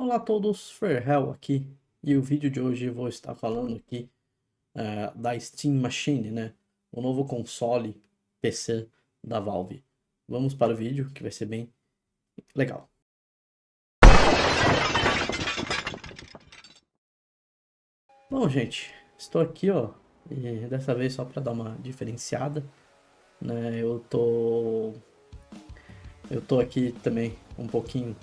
Olá a todos, Ferrell aqui, e o vídeo de hoje eu vou estar falando aqui da Steam Machine, né? O novo console PC da Valve. Vamos para o vídeo que vai ser bem legal. Bom, gente, estou aqui, ó, e dessa vez só para dar uma diferenciada, né? Eu tô aqui também um pouquinho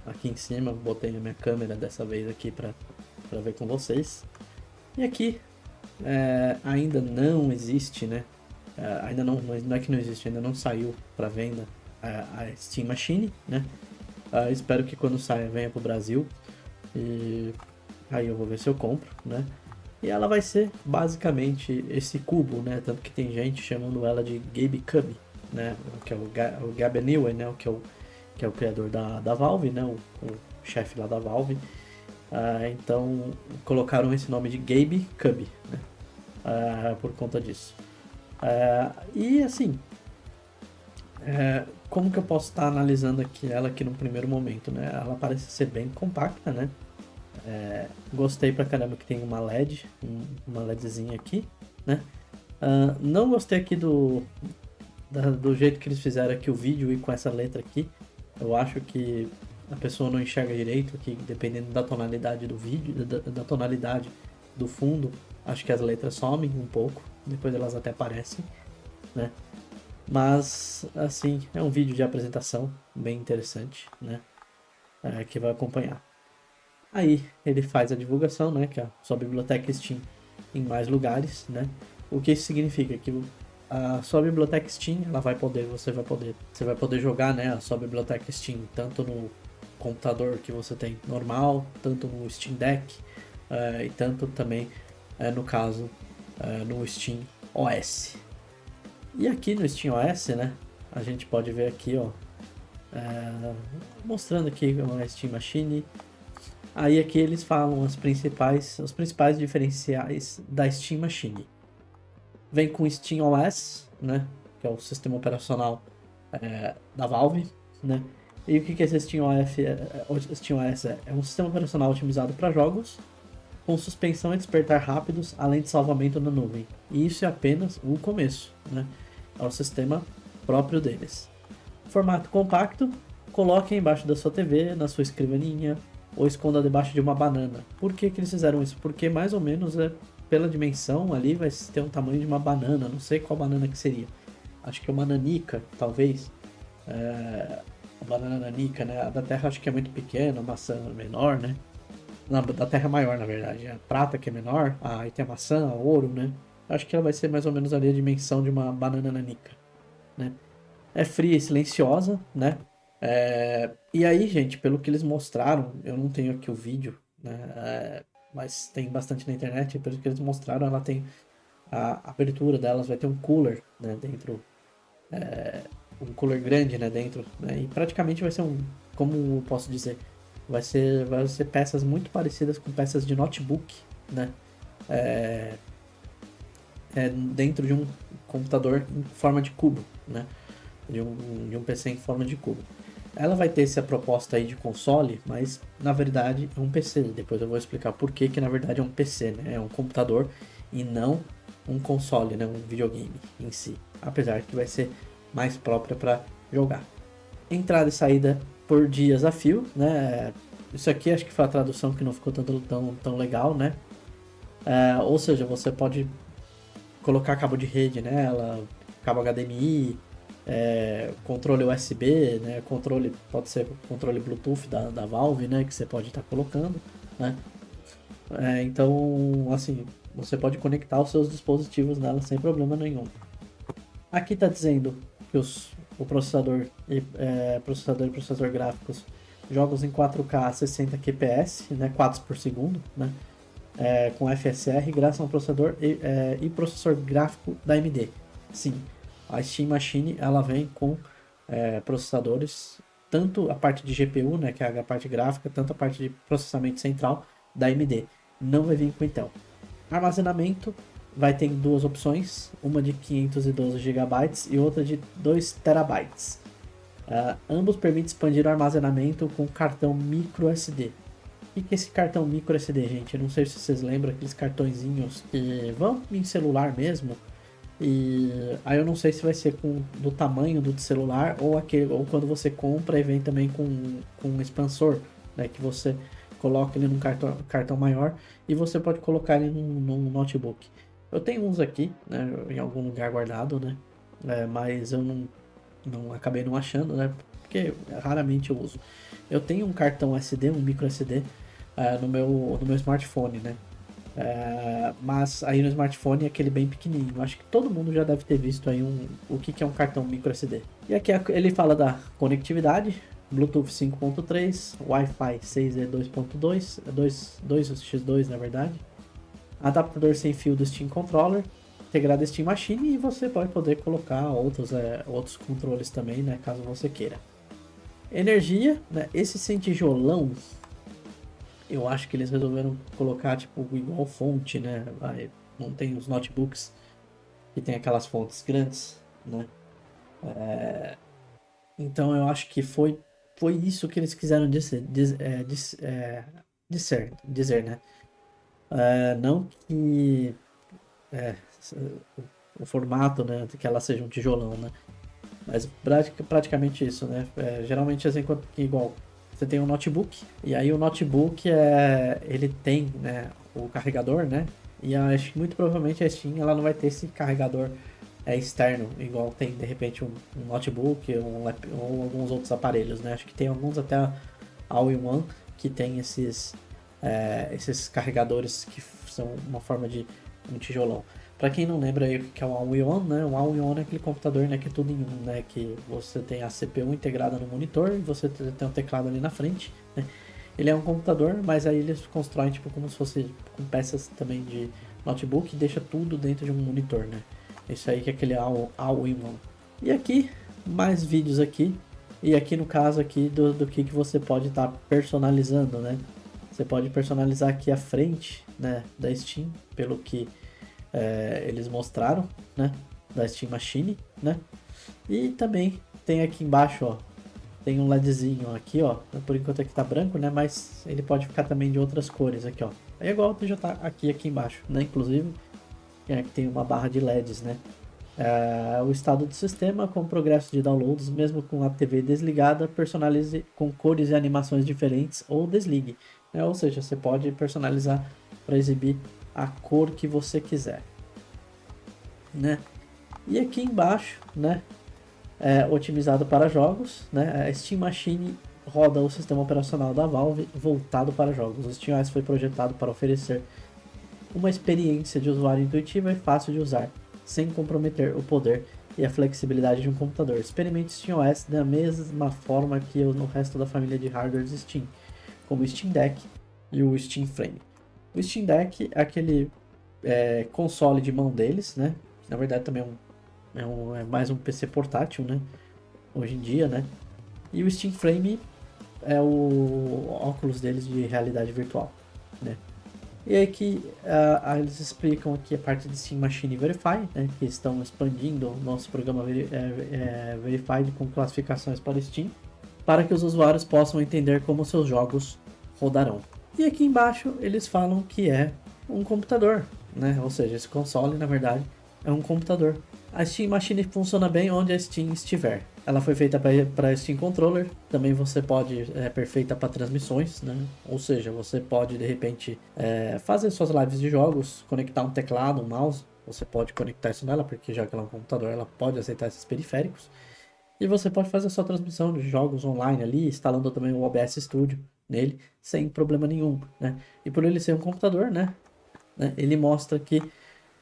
aqui em cima, botei a minha câmera dessa vez aqui para ver com vocês. E aqui ainda não existe, né? Ainda não é que não existe, ainda não saiu para venda a Steam Machine, né? Espero que quando saia venha para o Brasil e aí eu vou ver se eu compro, né? E ela vai ser basicamente esse cubo, né? Tanto que tem gente chamando ela de Gabe Cub, né? Que é o Gabe Newell, né? Que é o criador da Valve, né? O chefe lá da Valve. Então colocaram esse nome de Gabe Cub, né? Por conta disso. E assim, como que eu posso estar analisando ela aqui no primeiro momento, né? Ela parece ser bem compacta, né? Gostei pra caramba que tem uma LED, uma LEDzinha aqui, né? Não gostei aqui do jeito que eles fizeram aqui o vídeo e com essa letra aqui. Eu acho que a pessoa não enxerga direito aqui, dependendo da tonalidade do vídeo, da tonalidade do fundo. Acho que as letras somem um pouco, depois elas até aparecem, né? Mas, assim, é um vídeo de apresentação bem interessante, né? Que vai acompanhar. Aí ele faz a divulgação, né? Que é a sua biblioteca Steam em mais lugares, né? O que isso significa? Que a sua biblioteca Steam, você vai poder jogar, né? A sua biblioteca Steam tanto no computador que você tem normal, tanto no Steam Deck e tanto também no caso no Steam OS. E aqui no Steam OS, né, a gente pode ver aqui, ó, mostrando aqui uma Steam Machine. Aí aqui eles falam os principais diferenciais da Steam Machine. Vem com Steam OS, né, que é o sistema operacional da Valve, né. E o que esse Steam OS é? É um sistema operacional otimizado para jogos, com suspensão e despertar rápidos, além de salvamento na nuvem. E isso é apenas o começo, né? É o sistema próprio deles. Formato compacto, coloque embaixo da sua TV, na sua escrivaninha, ou esconda debaixo de uma banana. Por que eles fizeram isso? Porque mais ou menos pela dimensão ali vai ter um tamanho de uma banana, não sei qual banana que seria. Acho que é uma nanica, talvez. A banana nanica, né? A da Terra acho que é muito pequena, a maçã menor, né? Da Terra maior, na verdade. A prata que é menor, aí tem a maçã, o ouro, né? Acho que ela vai ser mais ou menos ali a dimensão de uma banana nanica, né? É fria e silenciosa, né? E aí, gente, pelo que eles mostraram, eu não tenho aqui o vídeo, né? Mas tem bastante na internet, pelo que eles mostraram, ela tem a abertura delas, vai ter um cooler, né, dentro, um cooler grande, né, dentro, né, e praticamente vai ser como eu posso dizer, vai ser peças muito parecidas com peças de notebook, né, dentro de um computador em forma de cubo, né, de um PC em forma de cubo. Ela vai ter essa proposta aí de console, mas na verdade é um PC. Depois eu vou explicar por que na verdade é um PC, né? É um computador e não um console, né? Um videogame em si. Apesar que vai ser mais própria para jogar. Entrada e saída por dias a fio, né? Isso aqui acho que foi a tradução que não ficou tão legal, né? Ou seja, você pode colocar cabo de rede nela, cabo HDMI, controle USB, né? Pode ser controle Bluetooth da Valve, né? Que você pode estar colocando, né? Então, assim, você pode conectar os seus dispositivos nela sem problema nenhum. Aqui está dizendo que o processador e processador gráficos, jogos em 4K 60 kps, né? 4 por segundo, né? Com FSR, graças a um processador e processor gráfico da AMD. Sim, a Steam Machine ela vem com processadores, tanto a parte de GPU, né, que é a parte gráfica, tanto a parte de processamento central da AMD. Não vai vir com Intel. Armazenamento vai ter duas opções, uma de 512 GB e outra de 2 TB. Ambos permitem expandir o armazenamento com cartão micro SD. O que é esse cartão micro SD, gente? Eu não sei se vocês lembram aqueles cartõezinhos que vão em celular mesmo. E aí eu não sei se vai ser do tamanho do celular ou quando você compra e vem também com um expansor, né? Que você coloca ele num cartão maior e você pode colocar ele num notebook. Eu tenho uns aqui, né? Em algum lugar guardado, né? Mas eu não acabei não achando, né? Porque raramente eu uso. Eu tenho um cartão SD, um micro SD, no meu smartphone, né? Mas aí no smartphone é aquele bem pequenininho. Eu acho que todo mundo já deve ter visto aí o que é um cartão micro SD. E aqui ele fala da conectividade, Bluetooth 5.3, Wi-Fi 6E 2.2, 2x2 na verdade, adaptador sem fio do Steam Controller, integrado Steam Machine e você pode poder colocar outros controles também, né, caso você queira. Energia, né, esse sem tijolão, eu acho que eles resolveram colocar tipo igual fonte, né? Não tem os notebooks que tem aquelas fontes grandes, né? Então eu acho que foi isso que eles quiseram dizer, né? Não que é, o formato, né, que ela seja um tijolão, né? Mas praticamente isso, né? Geralmente assim, igual você tem um notebook, e aí o notebook ele tem, né, o carregador, né? E acho que muito provavelmente a Steam ela não vai ter esse carregador externo, igual tem de repente um notebook ou alguns outros aparelhos, né? Acho que tem alguns até a All-in-One que tem esses carregadores que são uma forma de um tijolão. Para quem não lembra aí o que é o All-in-One, né? O All-in-One é aquele computador, né, que é tudo em um, né? Que você tem a CPU integrada no monitor e você tem um teclado ali na frente, né? Ele é um computador, mas aí eles constroem tipo como se fosse com peças também de notebook e deixa tudo dentro de um monitor, né? Isso aí que é aquele All-in-One. E aqui, mais vídeos aqui. E aqui no caso aqui do que você pode estar personalizando, né? Você pode personalizar aqui a frente, né, da Steam, pelo que eles mostraram, né, da Steam Machine, né? E também tem aqui embaixo, ó, tem um LEDzinho aqui, ó. Por enquanto aqui tá branco, né? Mas ele pode ficar também de outras cores aqui, ó. É igual já tá aqui embaixo, né? Inclusive, que tem uma barra de LEDs, né? O estado do sistema com progresso de downloads, mesmo com a TV desligada, personalize com cores e animações diferentes ou desligue, né? Ou seja, você pode personalizar para exibir a cor que você quiser, né? E aqui embaixo, né, otimizado para jogos, né? A Steam Machine roda o sistema operacional da Valve voltado para jogos. O SteamOS foi projetado para oferecer uma experiência de usuário intuitiva e fácil de usar, sem comprometer o poder e a flexibilidade de um computador. Experimente SteamOS da mesma forma que no resto da família de hardware de Steam, como o Steam Deck e o Steam Frame. O Steam Deck é aquele console de mão deles, né? Que na verdade também é mais um PC portátil, né? Hoje em dia, né? E o Steam Frame é o óculos deles de realidade virtual, né? E aí que eles explicam aqui a parte de Steam Machine Verify, né, que estão expandindo o nosso programa Verified com classificações para Steam, para que os usuários possam entender como seus jogos rodarão. E aqui embaixo eles falam que é um computador, né? Ou seja, esse console na verdade é um computador. A Steam Machine funciona bem onde a Steam estiver. Ela foi feita para Steam Controller, também você pode, perfeita para transmissões, né? Ou seja, você pode de repente fazer suas lives de jogos, conectar um teclado, um mouse, você pode conectar isso nela, porque já que ela é um computador, ela pode aceitar esses periféricos. E você pode fazer a sua transmissão de jogos online ali, instalando também o OBS Studio nele, sem problema nenhum, né? E por ele ser um computador, né? Ele mostra que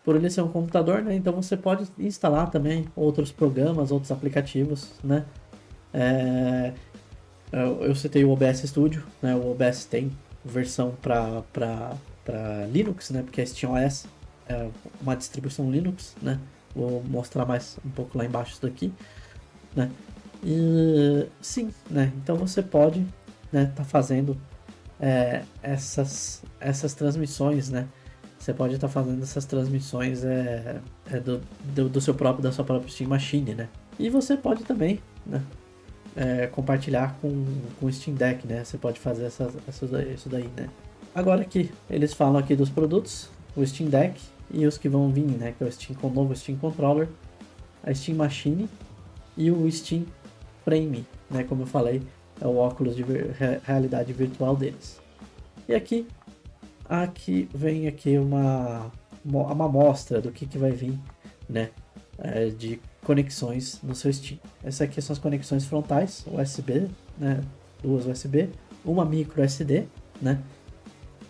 por ele ser um computador, né? Então você pode instalar também outros programas, outros aplicativos, né? Eu citei o OBS Studio, né? O OBS tem versão para Linux, né? Porque a SteamOS é uma distribuição Linux, né? Vou mostrar mais um pouco lá embaixo isso daqui, né? E sim, né? Então você pode, né, tá fazendo essas transmissões, né? Você pode estar fazendo essas transmissões da sua própria Steam Machine, né? E você pode também, né, compartilhar com o Steam Deck, né? Você pode fazer isso daí, né? Agora aqui, eles falam aqui dos produtos, o Steam Deck e os que vão vir, né? Que é o novo Steam Controller, a Steam Machine e o Steam Frame, né? Como eu falei, é o óculos de realidade virtual deles. E aqui vem aqui uma amostra do que vai vir, né? De conexões no seu Steam. Essas aqui são as conexões frontais, USB, né? Duas USB, uma micro SD, né?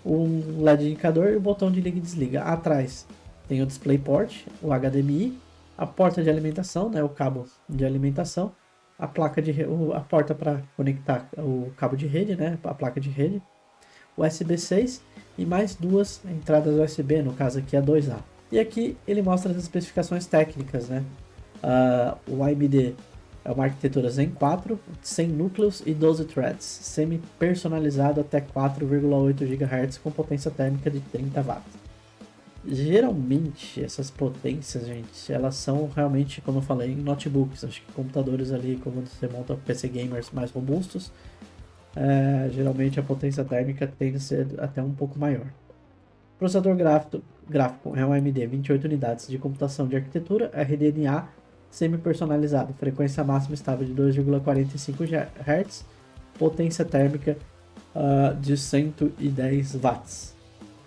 Um LED indicador e o botão de liga e desliga. Atrás tem o DisplayPort, o HDMI, a porta de alimentação, né? O cabo de alimentação, a porta para conectar o cabo de rede, né? A placa de rede, USB 6 e mais duas entradas USB, no caso aqui a 2A. E aqui ele mostra as especificações técnicas, né? O AMD é uma arquitetura Zen 4, 100 núcleos e 12 threads, semi-personalizado até 4,8 GHz com potência térmica de 30 watts. Geralmente essas potências, gente, elas são realmente, como eu falei, em notebooks. Acho que computadores ali, como você monta PC gamers mais robustos, geralmente a potência térmica tende a ser até um pouco maior. Processador gráfico é um AMD 28 unidades de computação de arquitetura RDNA semi-personalizado, frequência máxima estável de 2,45 Hz, potência térmica de 110 watts.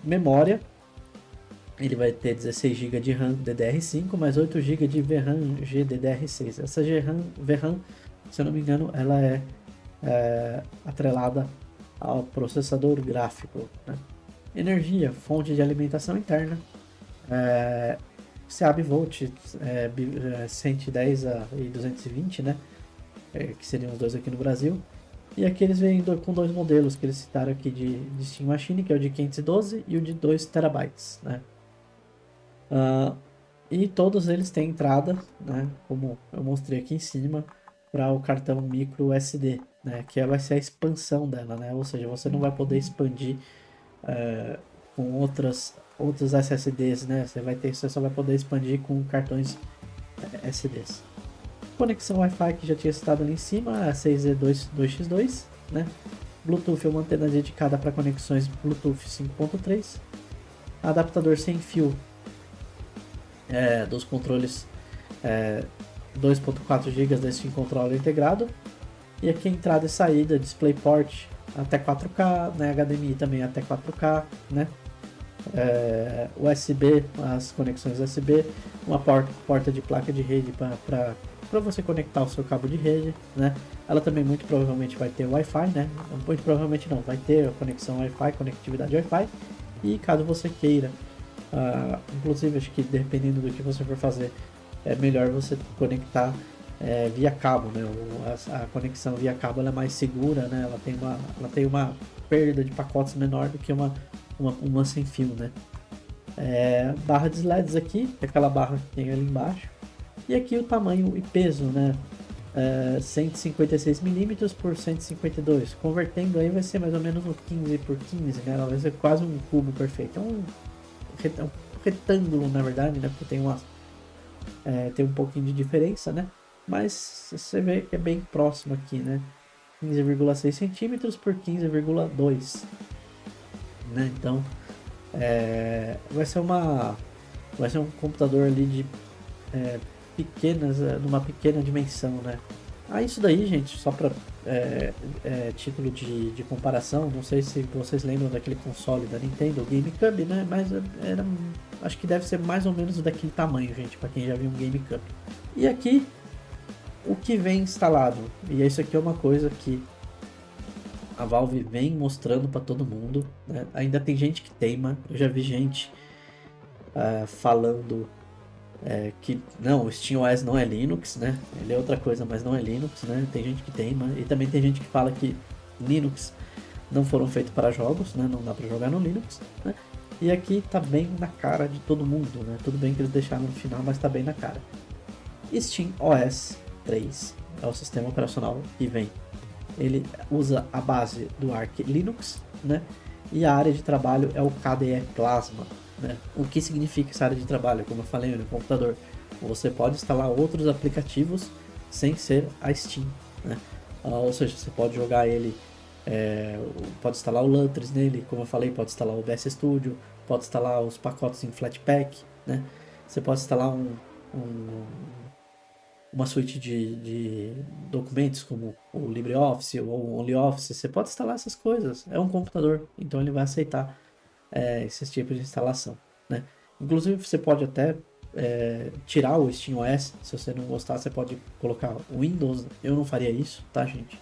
Memória, ele vai ter 16 GB de RAM DDR5 mais 8 GB de VRAM GDDR6. Essa VRAM, se eu não me engano, ela é atrelada ao processador gráfico, né? Energia, fonte de alimentação interna, CA bivolt, 110 e 220, né? Que seriam os dois aqui no Brasil. E aqui eles vêm com dois modelos que eles citaram aqui de Steam Machine, que é o de 512 e o de 2 TB, né? E todos eles têm entrada, né? Como eu mostrei aqui em cima, para o cartão micro SD, né? Que vai ser a expansão dela, né? Ou seja, você não vai poder expandir com outros SSDs, né? Você só vai poder expandir com cartões SDs. Conexão Wi-Fi que já tinha citado ali em cima, a 6E2x2, né? Bluetooth é uma antena dedicada para conexões Bluetooth 5.3. Adaptador sem fio dos controles 2.4 GB da Steam Controller integrado. E aqui entrada e saída, DisplayPort até 4K, né? HDMI também até 4K, né? USB, as conexões USB, uma porta de placa de rede para você conectar o seu cabo de rede, né? Ela também muito provavelmente vai ter Wi-Fi, né? Muito provavelmente não, vai ter a conexão Wi-Fi, conectividade Wi-Fi. E caso você queira, inclusive acho que dependendo do que você for fazer, é melhor você conectar via cabo, né? A conexão via cabo ela é mais segura, né? Ela tem uma perda de pacotes menor do que uma sem fio, né? Barra de LEDs aqui, aquela barra que tem ali embaixo. E aqui o tamanho e peso, né? 156 mm por 152. Convertendo aí vai ser mais ou menos um 15 por 15, né? Vai ser quase um cubo perfeito. É um retângulo, na verdade, né? Porque tem um pouquinho de diferença, né? Mas você vê que é bem próximo aqui, né? 15,6 centímetros por 15,2, né? Então vai ser um computador ali de numa pequena dimensão, né? Isso daí, gente, só para título de comparação, não sei se vocês lembram daquele console da Nintendo, o GameCube, né? Mas acho que deve ser mais ou menos daquele tamanho, gente, para quem já viu um GameCube. E aqui o que vem instalado, e isso aqui é uma coisa que a Valve vem mostrando para todo mundo, né? Ainda tem gente que teima, eu já vi gente falando que não, o SteamOS não é Linux, né? Ele é outra coisa, mas não é Linux, né? Tem gente que teima, e também tem gente que fala que Linux não foram feitos para jogos, né? Não dá para jogar no Linux, né? E aqui tá bem na cara de todo mundo, né? Tudo bem que eles deixaram no final, mas tá bem na cara. SteamOS 3 é o sistema operacional que vem. Ele usa a base do Arch Linux, né? E a área de trabalho é o KDE Plasma, né? O que significa essa área de trabalho? Como eu falei no computador, você pode instalar outros aplicativos sem ser a Steam, né? ou seja, você pode jogar ele, pode instalar o Lantris nele, como eu falei, pode instalar o OBS Studio, pode instalar os pacotes em Flatpak, né? Você pode instalar um- uma suíte de documentos como o LibreOffice ou o OnlyOffice, você pode instalar essas coisas. É um computador, então ele vai aceitar esses tipos de instalação, né? Inclusive você pode até tirar o SteamOS, se você não gostar, você pode colocar o Windows. Eu não faria isso, tá, gente?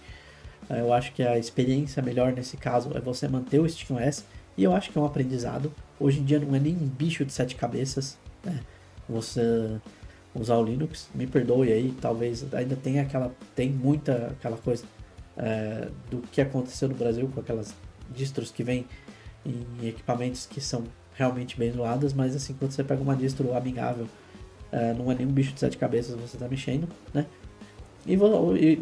Eu acho que a experiência melhor nesse caso é você manter o SteamOS, e eu acho que é um aprendizado. Hoje em dia não é nem um bicho de sete cabeças, né? Você usar o Linux, me perdoe aí, talvez ainda tem muita aquela coisa do que aconteceu no Brasil com aquelas distros que vêm em equipamentos que são realmente bem zoadas, mas assim, quando você pega uma distro amigável, não é nenhum bicho de sete cabeças você está mexendo, né?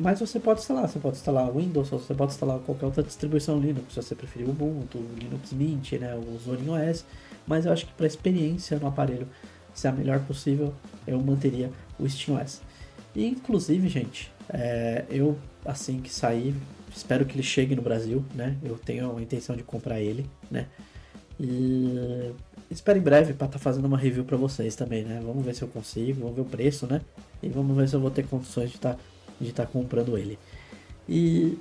Mas você pode instalar Windows, ou você pode instalar qualquer outra distribuição Linux, se você preferir o Ubuntu, o Linux Mint, né, o Zorin OS, mas eu acho que para a experiência no aparelho ser a melhor possível, eu manteria o SteamOS. E inclusive, gente, eu assim que sair, espero que ele chegue no Brasil, né? Eu tenho a intenção de comprar ele, né? E espero em breve para estar fazendo uma review para vocês também, né? Vamos ver se eu consigo, vamos ver o preço, né? E vamos ver se eu vou ter condições de estar comprando ele. E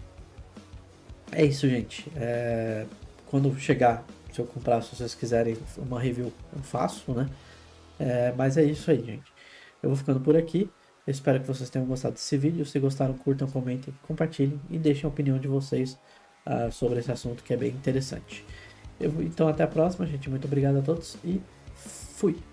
é isso, gente. Quando chegar, se eu comprar, se vocês quiserem uma review, eu faço, né? Mas é isso aí, gente. Eu vou ficando por aqui. Eu espero que vocês tenham gostado desse vídeo. Se gostaram, curtam, comentem, compartilhem e deixem a opinião de vocês sobre esse assunto que é bem interessante. Então até a próxima, gente. Muito obrigado a todos e fui!